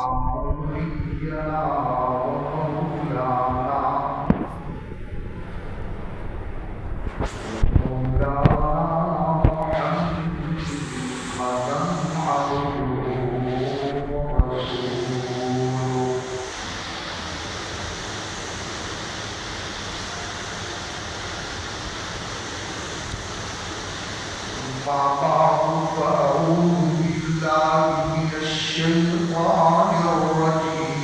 ولينا ومولانا محمدا عبده ورسوله أما بعد فأعوذ بالله من الشيطان الرجيم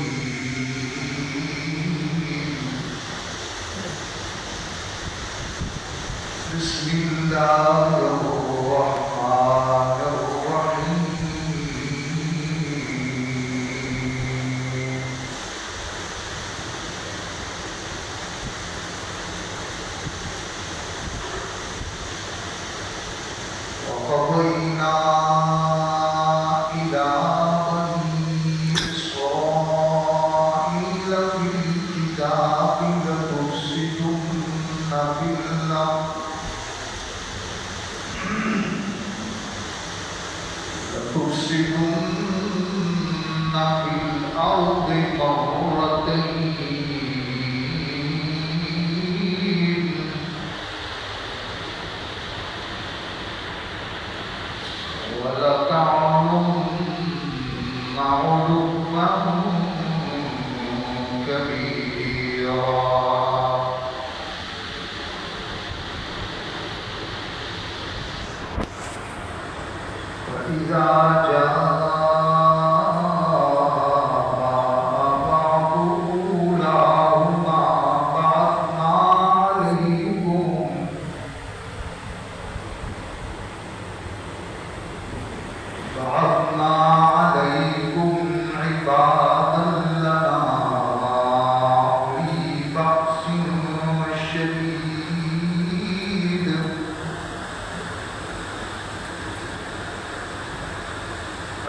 بسم الله الرحمن الرحيم وقضينا إلى بني إسرائيل في الكتاب لتفسدن في الأرض مرتين ولتعلن علوا كبيرا فإذا جاء بعض أولاهما بعثنا عليكم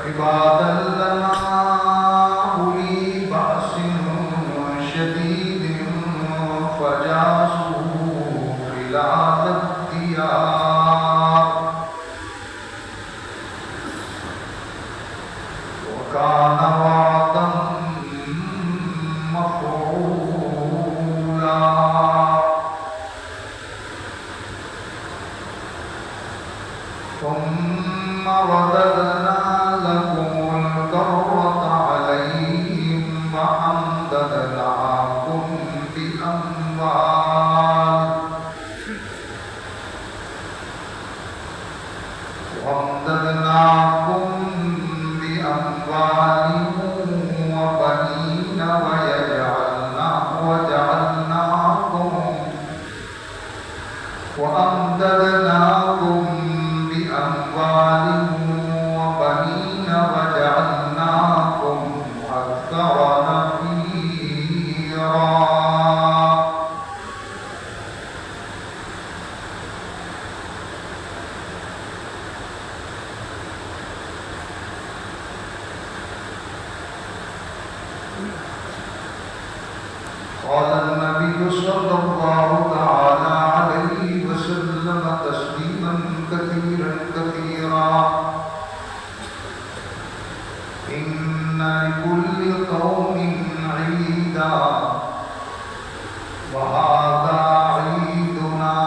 عبادا لنا أولي بأس شديد فجاسوا خلال الديار وكان وعدا مفعولا ثم رددنا لكم الكرة عليهم وأمددناكم بأموال وبنين وأمددناكم بأموال وبنين وجعلناكم أكثر نفيرا قال النبي صلى الله تعالى عليه وسلم تسليما كثيرا كثيرا إن لكل قوم عيدا وهذا عيدنا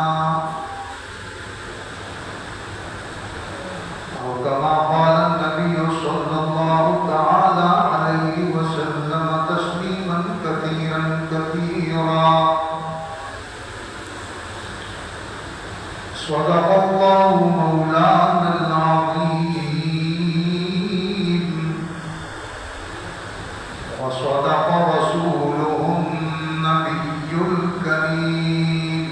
أو كما قال النبي صلى الله تعالى عليه وسلم تسليما كثيرا كثيرا صدق الله مولانا العظيم وصدق رسوله النبي الكريم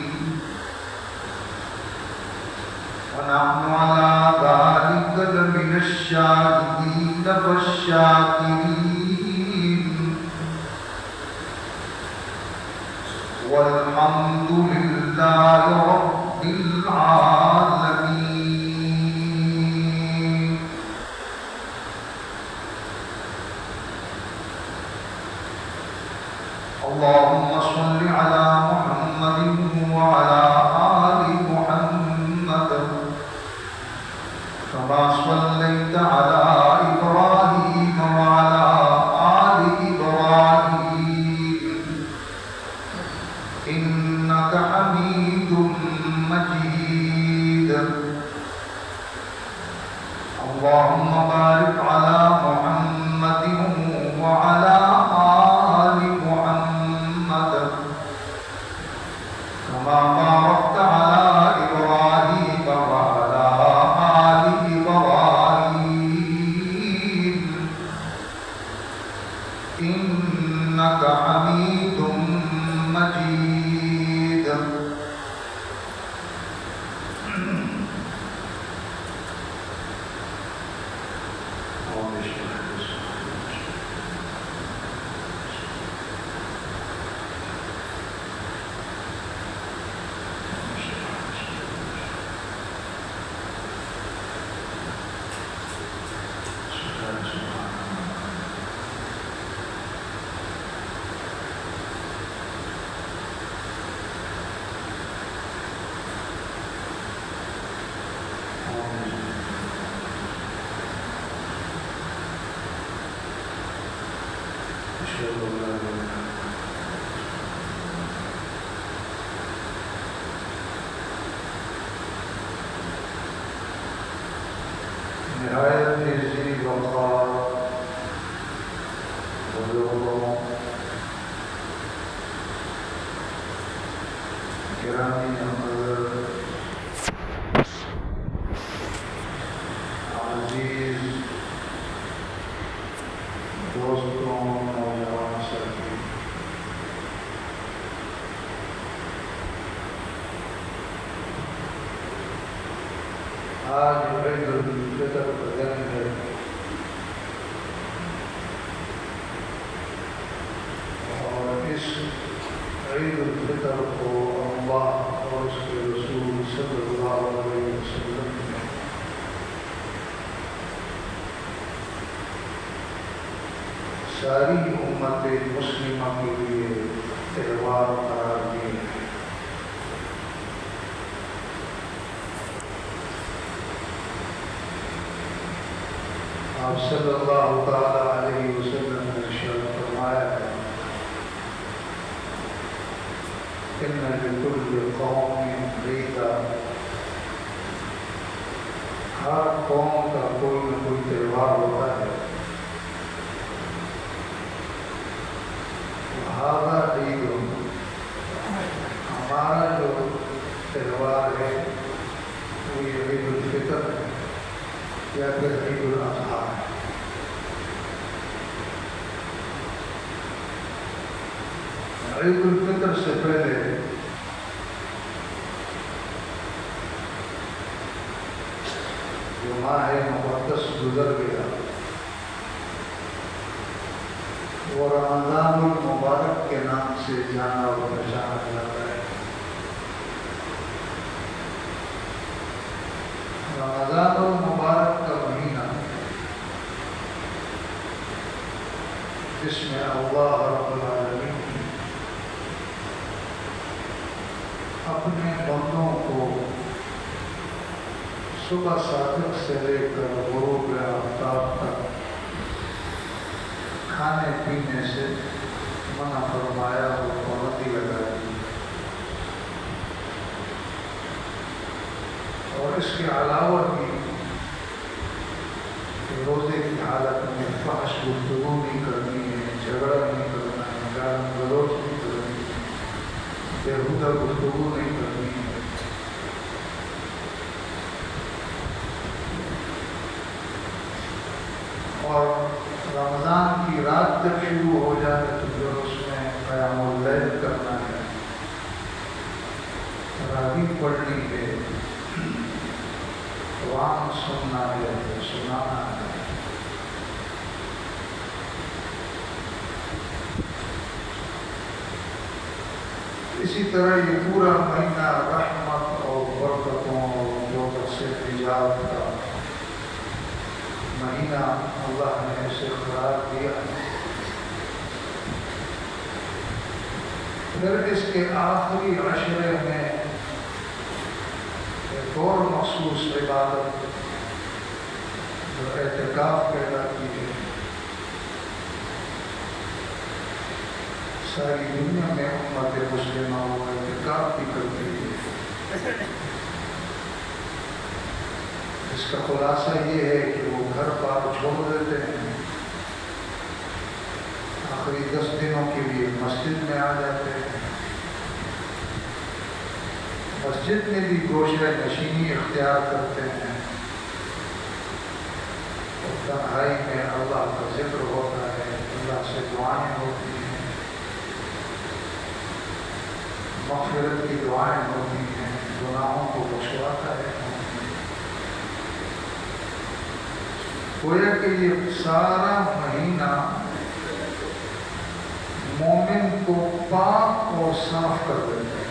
ونحن على ذلك لمن الشاهدين والشاكرين والحمد لله رب العالمين اللهم صل على محمد وعلى آل محمد كما صليت على إبراهيم وعلى إنك حميد مجيد نہایت عزیز وقار بزرگوں گرامی حضرت عزیز دوستوں نوجوان ساتھی آج عید الفطر کا دن ہے اور اس عید الفطر کو اللہ اور اس کے رسول صلی اللہ علیہ وسلم نے ساری امت مسلمہ کے لیے تہوار قرار دیے ہیں۔ آپ صلی اللہ تعالیٰ علیہ وسلم نے ارشاد فرمایا ہے ان لکل قوم عیدا، ہر قوم کا کوئی نہ کوئی تہوار ہوتا ہے، ہمارا عید ہمارا جو تہوار ہے وہ یہ عید الفطر ہے یا پھر عید الاضحیٰ ہے۔ عید الفطر سے پہلے جو ماہ مقدس گزر گیا وہ رمضان المبارک کے نام سے جانا اور پہچانا جاتا ہے۔ رمضان المبارک کا مہینہ جس میں اللہ رب العالمین اپنے بندوں کو صبح صادق سے لے کر غروب آفتاب تک کھانے پینے سے منع فرمایا اور پابندی لگائی، اور اس کے علاوہ بھی کہ روزے کی حالت میں فحش گفتگو نہیں کرنی ہے، جھگڑا نہیں کرنا ہے، گالی گلوچ نہیں کرنی ہے، بےہودہ گفتگو نہیں کرنی ہے۔ اور رمضان کی رات جب شروع ہو جائے تو جو اس میں قیام اللیل کرنا ہے، تراویح پڑھنی ہے، قرآن سننا ہے، سنانا ہے۔ اسی طرح یہ پورا مہینہ رحمت اور برکتوں اور نبوت سے ایجاد کا مہینہ اللہ نے اسے قرار دیا۔ پھر اس کے آخری عشرے میں ایک اور مخصوص عبادت جو اعتکاف کہلاتی ہے، ساری دنیا میں امت مسلمہ وہ اعتکاف بھی کرتی ہے۔ اس کا خلاصہ یہ ہے کہ وہ گھر بار چھوڑ دیتے ہیں، آخری 10 دنوں کے لیے مسجد میں آ جاتے ہیں، مسجد میں بھی گوشہ نشینی اختیار کرتے ہیں، اور تنہائی میں اللہ کا ذکر ہوتا ہے، اللہ اللہ سے دعائیں ہوتی ہیں، مغفرت کی دعائیں ہوتی ہیں، گناہوں کو بخشواتا ہے۔ گویا کہ یہ سارا مہینہ مومن کو پاک اور صاف کر دیتا ہے۔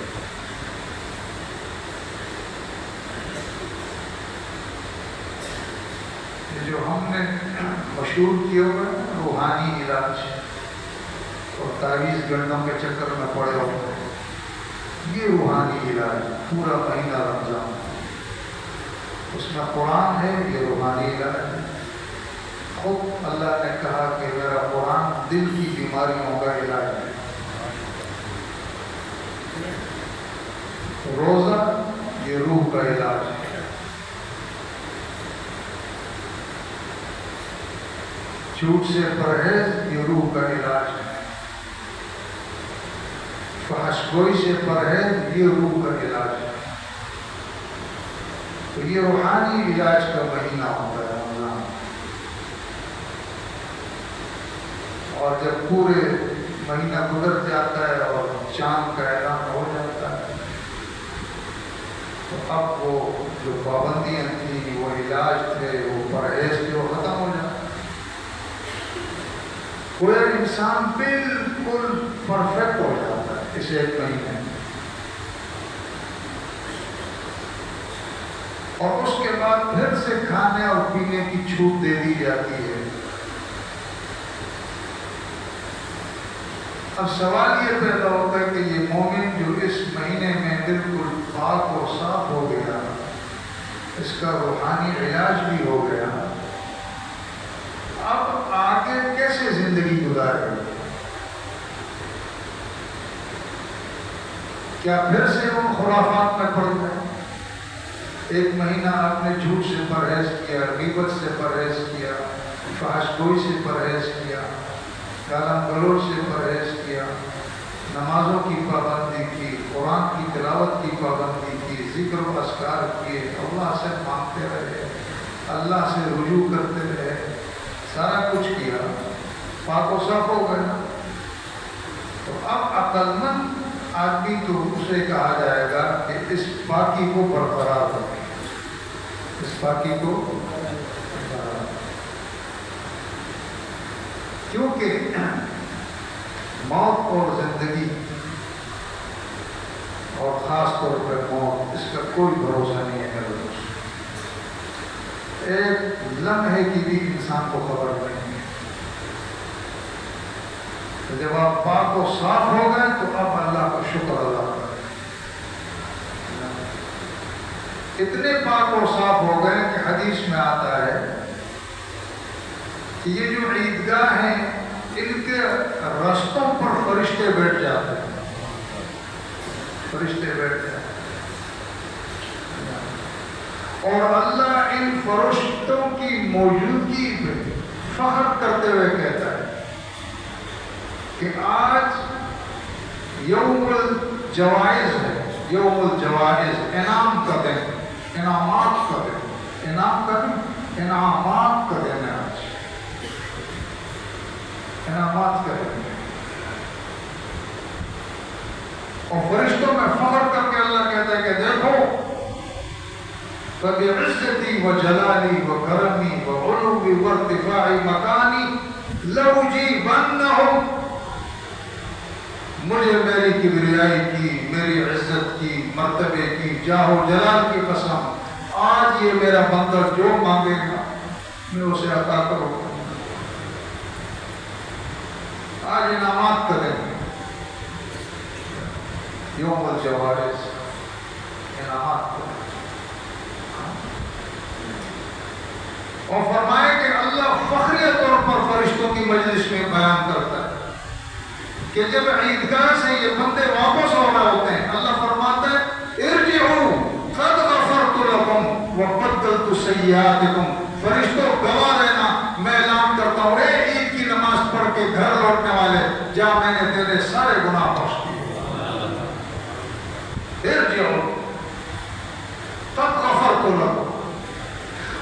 یہ جو ہم نے مشہور کیا ہوا ہے روحانی علاج اور تعویذ گنڈوں کے چکر میں پڑے ہوئے ہیں، یہ روحانی علاج پورا مہینہ رمضان، اس میں قرآن ہے، یہ روحانی علاج ہے۔ خود اللہ نے کہا کہ میرا قرآن دل کی بیماریوں کا علاج ہے۔ روزہ یہ روح کا علاج ہے۔ جھوٹ سے پرہیز یہ روح کا علاج ہے۔ فحش گوئی سے پرہیز یہ روح کا علاج ہے۔ تو یہ روحانی علاج کا مہینہ ہوتا ہے رمضان۔ اور جب پورے مہینہ گزر جاتا ہے اور چاند کا اعلان ہو جاتا ہے تو اب وہ جو پابندیاں تھیں، وہ علاج تھے، وہ پرہیز تھے، وہ ختم ہو جاتا ہے۔ کوئی انسان بالکل پرفیکٹ ہو جاتا ہے اس ایک مہینے میں، اور اس کے بعد پھر سے کھانے اور پینے کی چھوٹ دے دی جاتی ہے۔ اب سوال یہ پیدا ہوتا ہے کہ یہ مومن جو اس مہینے میں بالکل پاک اور صاف ہو گیا، اس کا روحانی علاج بھی ہو گیا، اب آگے کیسے زندگی گزارے؟ کیا پھر سے ان خرافات میں پڑ گئے؟ ایک مہینہ آپ نے جھوٹ سے پرہیز کیا، غیبت سے پرہیز کیا، فحش گوئی سے پرہیز کیا، گالم گلوچ سے پرہیز کیا، نمازوں کی پابندی کی، قرآن کی تلاوت کی پابندی کی، ذکر و اذکار کیے، اللہ سے مانگتے رہے، اللہ سے رجوع کرتے رہے، سارا کچھ کیا، پاک و صاف ہو گیا۔ تو اب عقل مند آدمی تو اسے کہا جائے گا کہ اس پاکی کو برقرار رکھے، اس پاکی کو برقرار، کیونکہ موت اور زندگی اور خاص طور پر موت، اس کا کوئی بھروسہ نہیں ہے میرے دوست۔ ایک لمحے کی بھی انسان کو خبر نہیں ہے۔ تو جب آپ پاک و صاف ہو گئے تو اب اللہ کا شکر ادا کریں۔ اتنے پاک و صاف ہو گئے کہ حدیث میں آتا ہے کہ یہ جو عیدگاہ ہیں ان کے رستوں پر فرشتے بیٹھ جاتے ہیں، فرشتے بیٹھ جاتے ہیں، اور اللہ ان فرشتوں کی موجودگی پہ فخر کرتے ہوئے کہتا ہے کہ آج یوم الجوائز ہے، یوم الجوائز، انعام کا دن، انعامات کا دن، انعام کا دن، انعامات کا دن ہے آج، انعامات کا دن۔ اور فرشتوں میں فخر کر کے اللہ کہتا ہے کہ دیکھو فَبِعِزَّتِي وَجَلَالِي وَكَرَمِي وَعُلُوِّي وَارْتِفَاعِ مَكَانِي لَأُجِيبَنَّهُمْ، مجھے میری کبریائی کی، میری عزت کی، مرتبے کی، جاہ و جلال کی قسم، آج یہ میرا بندہ جو مانگے گا میں اسے عطا کروں گا۔ آج انعامات کریں گے، یوم الجوائز، انعامات کریں۔ اور فرمائے کہ اللہ فخری طور پر فرشتوں کی مجلس میں بیان کرتا ہے کہ جب عیدگاہ سے یہ بندے واپس ہو رہے ہوتے ہیں، اللہ فرماتا ہے ارجعوا قد غفرت لکم وبدلت سیئاتکم، فرشتوں گواہ رہنا، میں اعلان کرتا ہوں اے عید کی نماز پڑھ کے گھر لوٹنے والے، جا میں نے تیرے سارے گناہ بخش دیے۔ ارجعوا قد غفرت لکم،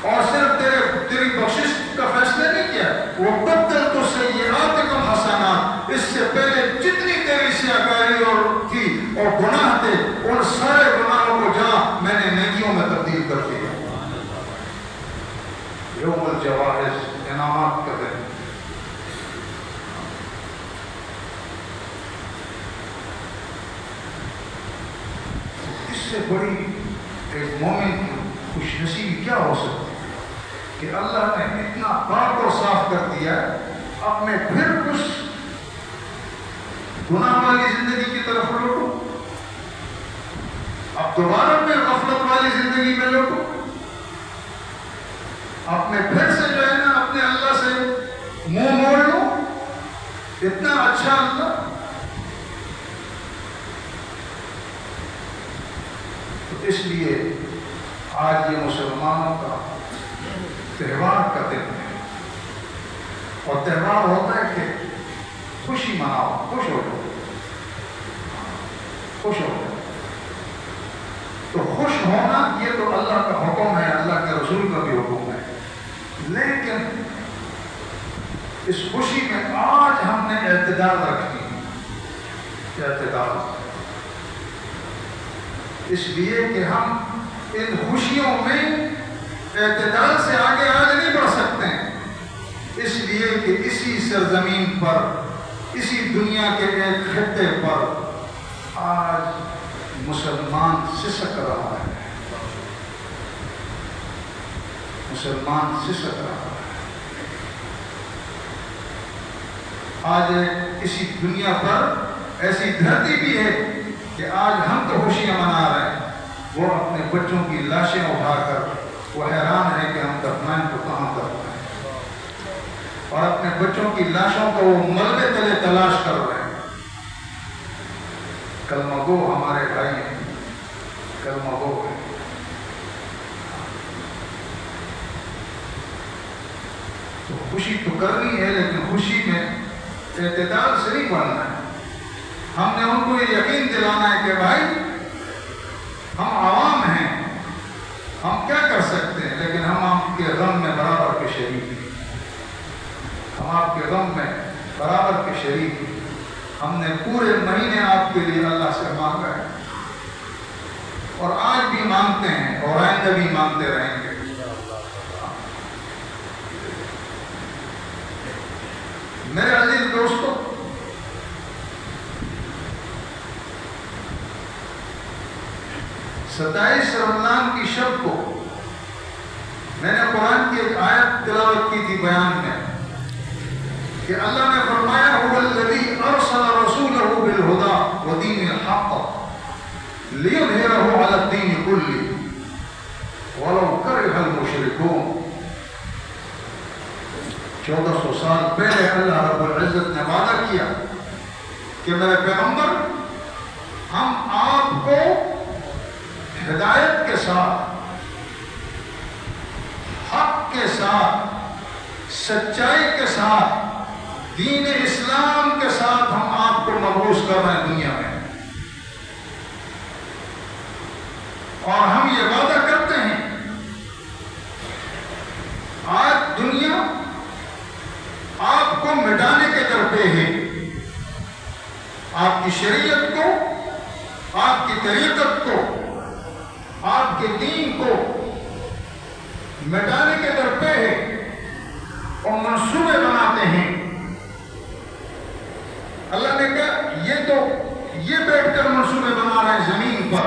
اور صرف تیری بخشش کا فیصلہ نہیں کیا، وبدلت سیئاتکم حسنات، اس سے پہلے جتنی تیری سیاکاری اور تھی اور گناہ تھے ان سارے گناہوں کو جا میں نے نیکیوں میں تبدیل کر دیا۔ یوم الجوائز، انعامات کا دن۔ اس سے بڑی ایک مومن کی خوش نصیبی کیا ہو سکتی ہے کہ اللہ نے اتنا پاک اور صاف کر دیا ہے، اب میں پھر اس گناہ والی زندگی کی طرف لوٹوں، اب دوبارہ میں غفلت والی زندگی میں لوٹوں، اب میں پھر سے جو ہے نا اپنے اللہ سے منہ موڑ لوں؟ اتنا اچھا اللہ۔ تو اس لیے آج یہ مسلمانوں کا تہوار کا دن ہے، اور تہوار ہوتا ہے کہ خوشی مناؤ، خوش ہو جاؤ، خوش ہو جاؤ۔ تو خوش ہونا یہ تو اللہ کا حکم ہے، اللہ کے رسول کا بھی حکم ہے، لیکن اس خوشی میں آج ہم نے اعتدال رکھنی ہے، اعتدال، اس لیے کہ ہم ان خوشیوں میں اعتدال سے آگے نہیں بڑھ سکتے ہیں، اس لیے کہ اسی سرزمین پر، اسی دنیا کے ایک خطے پر آج مسلمان سسک رہا ہے، مسلمان سسک رہا ہے۔ آج اسی دنیا پر ایسی دھرتی بھی ہے کہ آج ہم تو خوشیاں منا رہے ہیں، وہ اپنے بچوں کی لاشیں اٹھا کر وہ حیران ہے کہ ہم دفنائیں تو کہاں دفنائیں، اور اپنے بچوں کی لاشوں کو وہ ملبے تلے تلاش کر رہے ہیں۔ کلمہ گو ہمارے بھائی ہیں، کلمہ گو ہے۔ تو خوشی تو کرنی ہے، لیکن خوشی میں اعتدال سے نہیں بڑھنا ہے۔ ہم نے ان کو یہ یقین دلانا ہے کہ بھائی ہم عوام ہیں، ہم کیا کر سکتے ہیں، لیکن ہم آپ کے غم میں برابر کے شریک ہیں، ہم آپ کے غم میں برابر کے شریک ہیں۔ ہم نے پورے مہینے آپ کے لیے اللہ سے مانگا ہے، اور آج بھی مانگتے ہیں، اور آئندہ بھی مانگتے رہیں گے۔ میرے عزیز دوستو، ستائیس رمضان کی شب کو میں نے قرآن کی ایک آیت تلاوت کی تھی بیان میں، کہ اللہ نے فرمایا هو الذی ارسل رسولہ بالہدی ودین الحق لیظہرہ علی الدین کلہ ولو کرہ المشرکون۔ 1400 سال پہلے اللہ رب العزت نے وعدہ کیا کہ میرے پیغمبر، ہم آپ کو ہدایت کے ساتھ، حق کے ساتھ، سچائی کے ساتھ، دین اسلام کے ساتھ ہم آپ کو مبعوث کر رہے ہیں دنیا میں، اور ہم یہ وعدہ کرتے ہیں آج دنیا آپ کو مٹانے کے درپے ہے، آپ کی شریعت کو، آپ کی طریقت کو، آپ کے دین کو مٹانے کے درپے ہے، اور منصوبے بناتے ہیں۔ اللہ نے کہا یہ بیٹھ کر منصوبے بنا رہے ہیں زمین پر،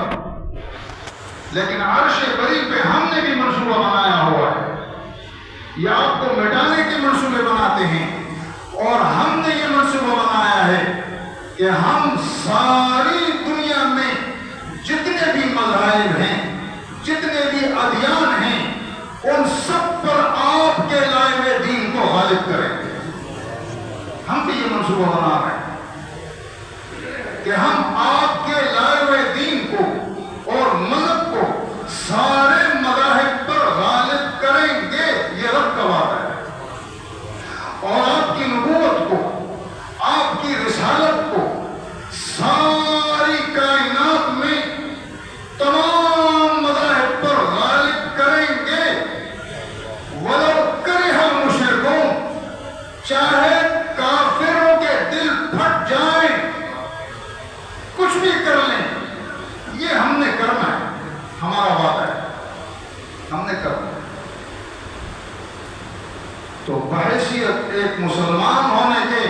لیکن عرش بری پہ ہم نے بھی منصوبہ بنایا ہوا ہے۔ یہ آپ کو مٹانے کے منصوبے بناتے ہیں، اور ہم نے یہ منصوبہ بنایا ہے کہ ہم ساری دنیا میں جتنے بھی مذاہب ہیں، جتنے بھی ادیان ہیں، ان سب پر آپ کے لائے ہوئے دین کو غالب کریں گے۔ ہم بھی یہ منصوبہ بنا رہے ہیں کہ ہم آپ کے لائے ہوئے دین کو اور مذہب کو سارے مذاہب پر غالب کریں گے، یہ رب کا وعدہ ہے۔ اور آپ کی نبوت کو، آپ کی رسالت کو ساری کائنات میں تمام مذاہب پر غالب کریں گے، وَلَوْ كَرِهَ الْمُشْرِكُونَ، چاہے مسلمان ہونے کے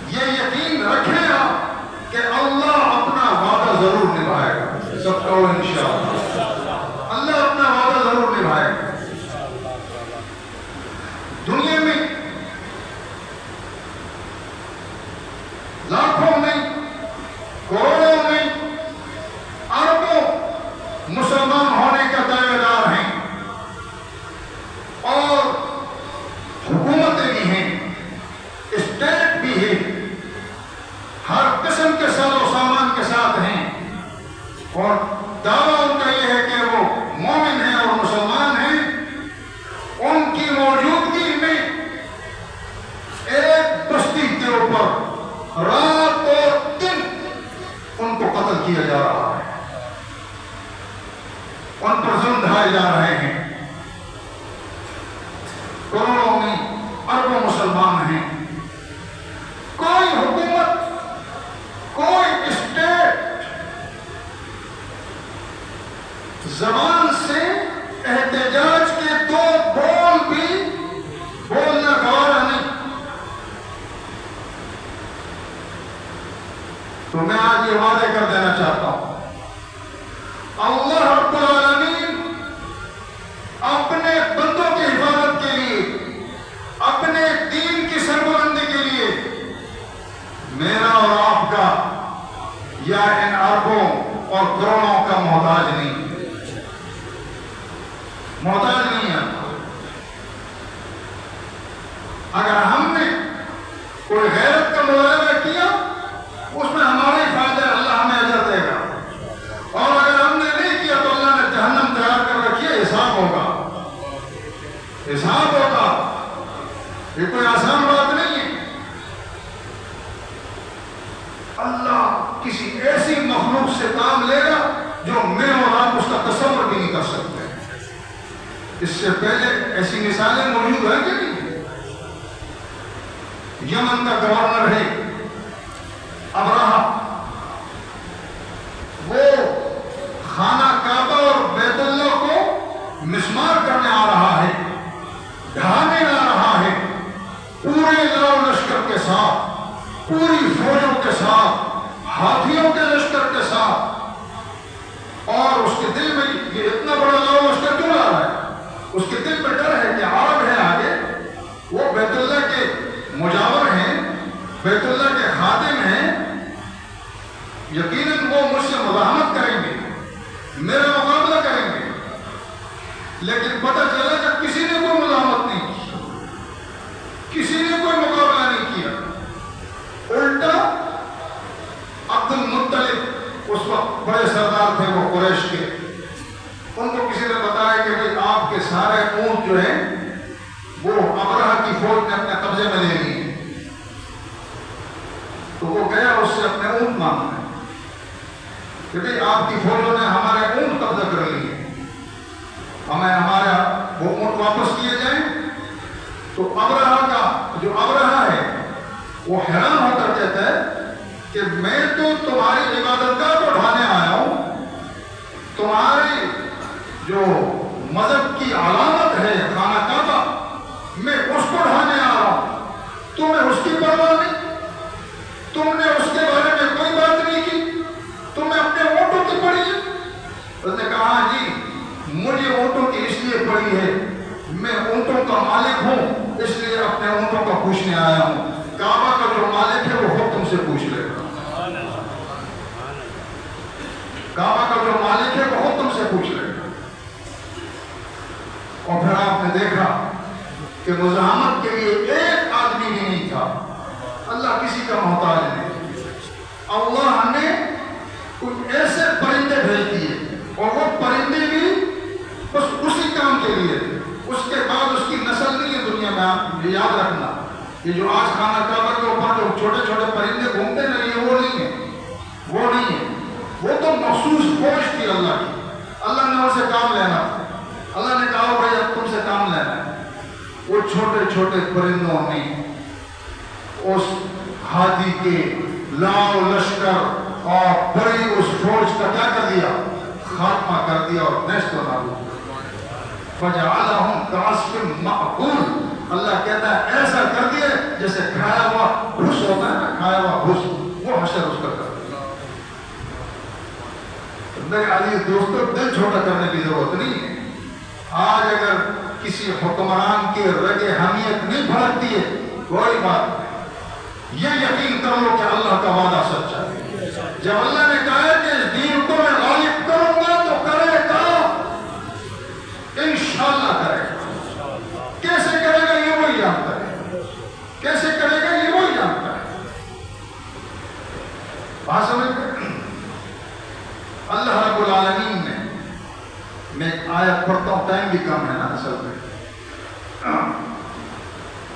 یہ یقین رکھے آپ کہ اللہ اپنا وعدہ ضرور نبھائے گا. سب کہو انشاءاللہ. اللہ اپنا وعدہ ضرور نبھائے گا. دنیا میں لاکھوں میں، کروڑوں میں، اربوں مسلمان ہونے کا دعوے دار ہیں اور حکومتیں بھی ہیں، اسٹیٹ بھی ہے، ہر قسم کے ساز و سامان کے ساتھ ہیں اور دعویٰ ان کا یہ ہے کہ وہ مومن ہیں اور مسلمان ہیں. ان کی موجودگی میں ایک بستی کے اوپر رات اور دن ان کو قتل کیا جا رہا ہے، ان پر ظلم ڈھائے جا رہے ہیں. کروڑوں میں اربوں مسلمان ہیں. کوئی حکومت، کوئی اسٹیٹ زبان سے احتجاج کے دو بول بھی بولنا گوارا نہیں. تو میں آج یہ وعدے کر دینا چاہتا ہوں، اللہ رب العالمین اپنے بندوں کی حفاظت کے لیے، اپنے دین کی سربلندی کے لیے میرا اور آپ کا یا ان اربوں اور کروڑوں کا محتاج نہیں ہے. محتاج نہیں ہے. اگر ہم نے کوئی غیرت کا مظاہرہ کیا اس میں ہمارا ہی فائدہ ہے، اللہ ہمیں اجر دے گا. اور اگر ہم نے نہیں کیا تو اللہ نے جہنم تیار کر رکھی ہے، حساب ہوگا، حساب ہوگا. یہ کوئی آسان بات نہیں ہے. اللہ کسی ایسی مخلوق سے کام لے گا جو میں اور آپ اس کا تصور بھی نہیں کر سکتے. اس سے پہلے ایسی مثالیں موجود ہیں کہ نہیں؟ یمن کا گورنر ہے ابراہا، وہ خانہ کعبہ اور بیت اللہ کو مسمار کرنے آ رہا ہے، ڈھانے آ رہا ہے، پورے لاؤ لشکر کے ساتھ، پوری فوجوں کے ساتھ، ہاتھیوں کے لشکر کے ساتھ. اور اس کے دل میں یہ اتنا بڑا لاؤ لشکر کیوں آ رہا ہے؟ اس کے دل میں ڈر ہے کہ عرب ہے آگے، وہ بیت اللہ کے مجاور ہیں، بیت اللہ کے خادم ہیں، یقیناً وہ مجھ سے مزاحمت کریں گے، میرا مقابلہ کریں گے. لیکن پتہ چلا کہ کسی نے کوئی مزاحمت نہیں کی، کسی نے کوئی مقابلہ نہیں کیا. الٹا عبد المطلب اس وقت بڑے سردار تھے وہ قریش کے، ان کو کسی نے بتایا کہ بھئی آپ کے سارے اونٹ جو ہیں وہ ابرہہ کی فوج نے اپنے قبضے میں لے لی. تو وہ گیا اس سے اپنے اونٹ مانگنے کہ بھئی آپ کی فوجوں نے ہمارے اونٹ قبضہ کر لیے، ہمیں ہمارا وہ اونٹ واپس کیے جائیں. تو ابرہہ کا جو ابرہہ ہے وہ حیران ہو کر کہتا ہے کہ میں تو تمہاری عبادت گاہ کو ڈھانے آیا ہوں، تمہاری جو مذہب کی علامت ہے خانہ کعبہ، میں اس کو ڈھانے آ رہا ہوں، تمہیں اس کی پرواہ نہیں، تم نے اس کے بارے میں کوئی بات نہیں کی، تمہیں اپنے اونٹوں کی پڑی ہے. اس نے کہا جی مجھے اونٹوں کی اس لیے پڑی ہے، میں اونٹوں کا مالک ہوں، اس لیے اپنے اونٹوں کا پوچھنے آیا ہوں. کعبہ کا جو مالک ہے وہ خود تم سے پوچھ لے گا. کعبہ کا جو مالک ہے وہ خود تم سے پوچھ لے گا. اور پھر آپ نے دیکھا کہ مزاحمت کے لیے ایک آدمی بھی نہیں تھا. اللہ کسی کا محتاج نہیں. اللہ نے کچھ ایسے پرندے بھیج دیے اور وہ پرندے بھی بس اسی کام کے لیے. اس کے بعد اس کی نسل نہیں ہے دنیا میں. آپ یاد رکھنا یہ جو آج خانہ کعبہ کے اوپر جو چھوٹے چھوٹے پرندے گھومتے نہیں ہیں وہ نہیں ہے، وہ نہیں ہے. وہ تو مخصوص فوج تھی اللہ کی. اللہ نے ان سے کام لینا تھا. اللہ نے کہا بھائی اب تم سے کام لینا ہے. وہ چھوٹے چھوٹے پرندوں نے اس ہادی کے لاؤ لشکر اور بڑی اس فوج کا کیا کر دیا؟ خاتمہ کر دیا اور نیست و نابود. فجعلہم کعصف مأکول. اللہ کہتا ہے ایسا کر دیے جیسے کھایا ہوا بھوس ہوتا ہے نا، کھایا ہوا بھوس، وہ حشر اس کا کر دیا۔ میرے عزیز دوستو، دل چھوٹا کرنے کی ضرورت نہیں ہے۔ آج اگر کسی حکمران کی رگ حمیت نہیں بھڑکتی ہے، کوئی بات نہیں، یہ یقین کر لو کہ اللہ کا وعدہ سچا ہے۔ جب اللہ نے کہا ہے کہ اس دین کو میں غالب کروں گا تو کرے گا، انشاءاللہ کرے گا۔ کیسے کرے گا یہ وہی جانتا ہے، کیسے کرے گا یہ وہی جانتا ہے۔ بات سمجھ گئے؟ اللہ رب العالمین نے، میں ایک آیت پڑھتا ہوں، ٹائم بھی کم ہے نا اصل میں،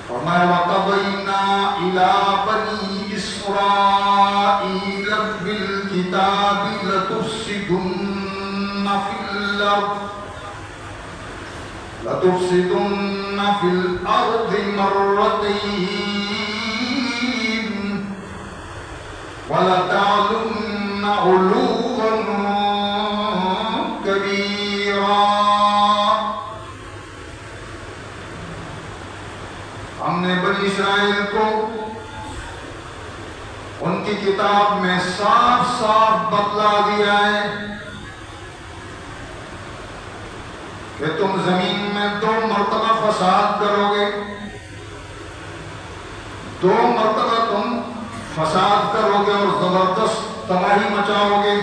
فرمایا وَقَضَيْنَا إِلَىٰ بَنِي إِسْرَائِيلَ بِالْكِتَابِ لَتُفْسِدُنَّ فِي الْأَرْضِ مَرَّتَيْنِ وَلَتَعْلُنَّ عُلُوًّا كَبِيرًا۔ ہم نے بنی اسرائیل کو ان کی کتاب میں صاف صاف بتلا دیا ہے کہ تم زمین میں 2 مرتبہ فساد کرو گے، 2 مرتبہ تم فساد کرو گے اور زبردست تباہی مچاؤ گے،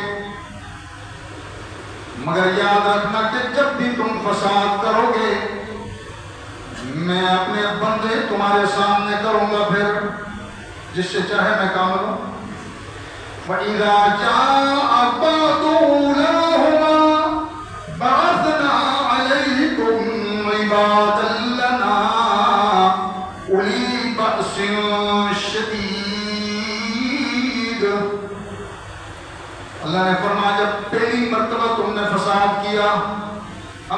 مگر یاد رکھنا کہ جب بھی تم فساد کرو گے میں اپنے بندے تمہارے سامنے کروں گا، پھر جس سے چاہے میں کام لوں۔ فَإِذَا جَاءَ وَعْدُ أُولَاهُمَا بَعَثْنَا عَلَيْكُمْ عِبَادًا لَنَا أُولِي بَأْسٍ شَدِيدٍ۔ اللہ نے فرمایا جب پہلی مرتبہ تم نے فساد کیا،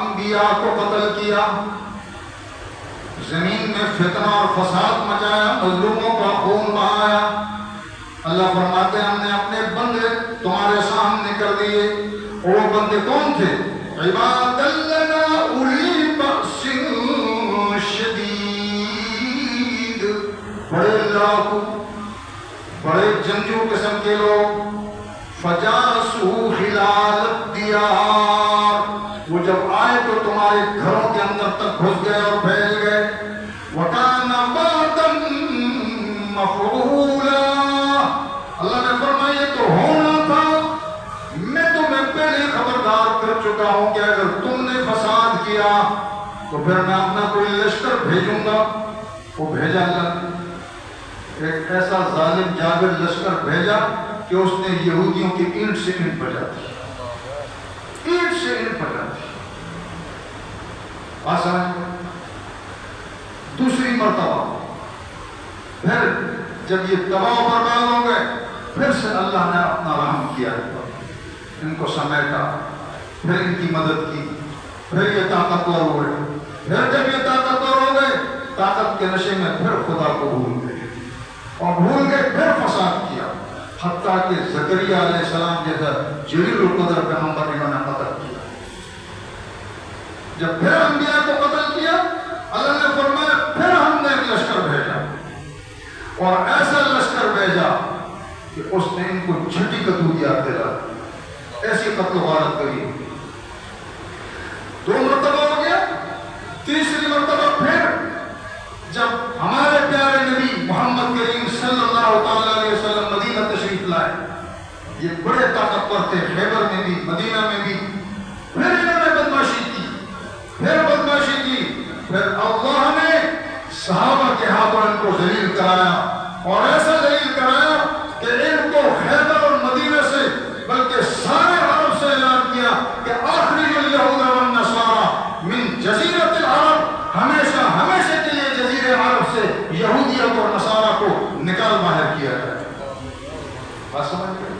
انبیاء کو قتل کیا، زمین میں فتنہ اور فساد مچایا، مظلوموں کا خون بہایا، اللہ فرماتے ہیں ہم نے اپنے بندے تمہارے سامنے کر دیے۔ اور وہ بندے کون تھے؟ عباد لنا اولی بأس شدید، بڑے لڑاکو، بڑے جنگجو قسم کے لوگ، فجاسوا خلال الدیار، وہ جب آئے تو تمہارے گھروں کے اندر تک گھس گئے اور پھیل گئے۔ وَكَانَ وَعْدًا مَفْعُولًا، اللہ نے فرمایا یہ تو ہونا تھا، میں تمہیں پہلے خبردار کر چکا ہوں کہ اگر تم نے فساد کیا تو پھر میں اپنا کوئی لشکر بھیجوں گا۔ وہ بھیجا اللہ نے، ایک ایسا ظالم جابر لشکر بھیجا کہ اس نے یہودیوں کی اینٹ سے اینٹ بجا دی، اینٹ سے اینٹ بجا دی۔ آسان دوسری مرتبہ پھر جب یہ تباہ و برباد ہو گئے، پھر سے اللہ نے اپنا رحم کیا، ان کو سمیٹا، پھر ان کی مدد کی، پھر یہ طاقتور ہوئے، پھر جب یہ طاقتور ہو گئے طاقت کے نشے میں پھر خدا کو بھول گئے، اور بھول گئے پھر فساد کیا، حتیٰ کہ زکریا علیہ السلام جیسا جلیل القدر پیغمبر انہوں نے قتل کیا۔ جب پھر انبیاء کو قتل کیا، اللہ نے فرمایا پھر ہم نے ایک لشکر بھیجا، اور ایسا لشکر بھیجا کہ اس نے ان کو جھٹی قتل یاد دلا، ایسی قتل و غارت کری۔ 2 مرتبہ ہو گیا، تیسری مرتبہ پھر جب ہمارے پیارے نبی محمد کریم صلی اللہ تعالیٰ علیہ وسلم مدینہ تشریف لائے، یہ بڑے طاقتور تھے، خیبر میں بھی مدینہ میں بھی، پھر انہوں نے بدماشی کی، پھر بدماشی کی، پھر اللہ نے صحابہ کے ہاتھوں ان کو ذلیل کرایا، اور ایسا ذلیل کرایا کہ ان کو خیبر اور مدینہ سے بلکہ سارے عرب سے اعلان کیا کہ آخری الیہود والنصارى من جزیرۃ العرب، ہمیشہ ہمیشہ کے لیے جزیرہ عرب سے یہودیت اور نصارہ کو نکال باہر کیا جائے۔ بات سمجھ گئے؟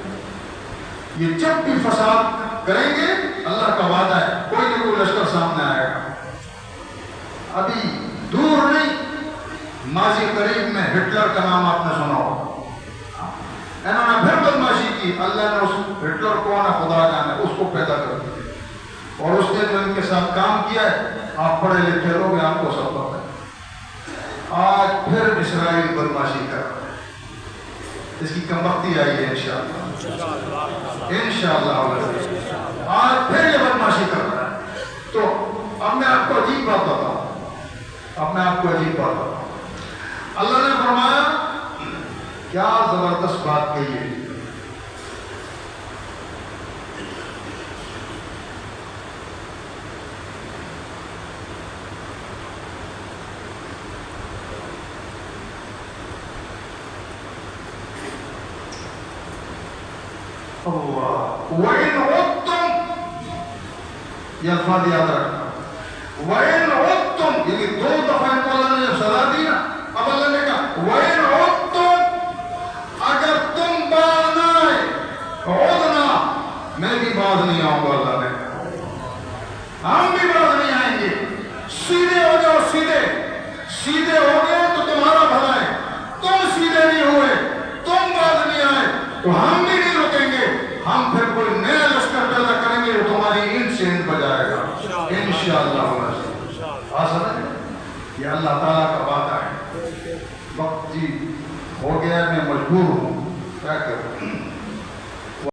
یہ جب بھی فساد کریں گے اللہ کا وعدہ ہے کوئی نہ کوئی لشکر سامنے آئے گا۔ ابھی دور نہیں، ماضی قریب میں ہٹلر کا نام آپ نے سنا ہوگا، انہوں نے پھر بدماشی کی، اللہ نے اس ہٹلر کو نہ خدا جانے اس کو پیدا کر دیا، اور اس نے جو ان کے ساتھ کام کیا ہے، آپ پڑھے لکھے لوگ ہیں، آپ کو سب پتہ ہے، آج پھر اسرائیل بدماشی کر رہا ہے. اس کی کمبختی آئی ہے انشاءاللہ. آج پھر یہ بدماشی کر رہا ہے. تو اب میں آپ کو عجیب بات بتاؤں. اللہ نے فرمایا کیا زبردست بات کہی ہے. وَإِنْ عُدْتُمْ یہ الفاظ یاد رکھنا. وَإِنْ عُدْتُمْ یعنی دو دفعہ ان کو اللہ نے جب سزا دی نا, اب اللہ نے کہا وَإِنْ عُدْتُمْ اگر تم باز نہ آئے عُدْنَا میں بھی باز نہیں آؤں گا. اللہ نے ہم بھی باز نہیں آئیں گے. سیدھے ہو جاؤ. سیدھے ہو گئے تو تمہارا بھلا ہے. تم سیدھے نہیں ہوئے, تم باز نہیں آئے تو ہم بھی نہیں رکیں گے. ہم پھر کوئی نیا لشکر پیدا کریں گے جو تمہاری اینٹ سے اینٹ بجائے گا انشاءاللہ. یہ اللہ تعالیٰ کا وعدہ ہے. وقت جی ہو گیا, میں مجبور ہوں. کیا کروں.